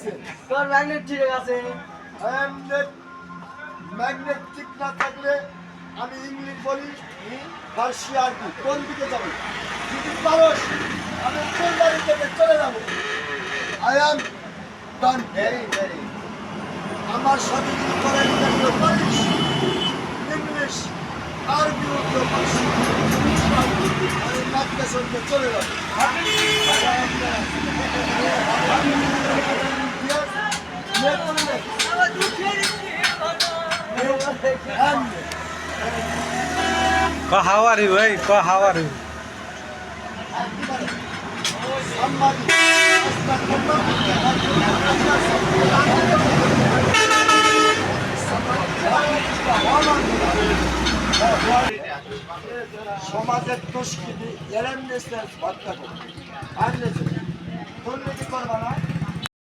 আছে তোর ম্যাগনেট ঠিক আছে। ম্যাগনেট ঠিক না থাকলে আমি ইংলিশ বলি, ফার্সি আরবি, কোন দিকে যাবো? যদি পারস আমি ফুলবাড়ি থেকে চলে যাবো। I am done. ভেরি আমার সাথে যদি করেন দেখতে পারিস ইংলিশ আরবি উর্দু ফার্সি আমি নাচতে শুনতে চলে যাবো। How are you? Hey, how are you? সমাজের দুষ্কৃতি এলেন দেশের হত্যা করে আনলেছে দুর্নীতি করবা না।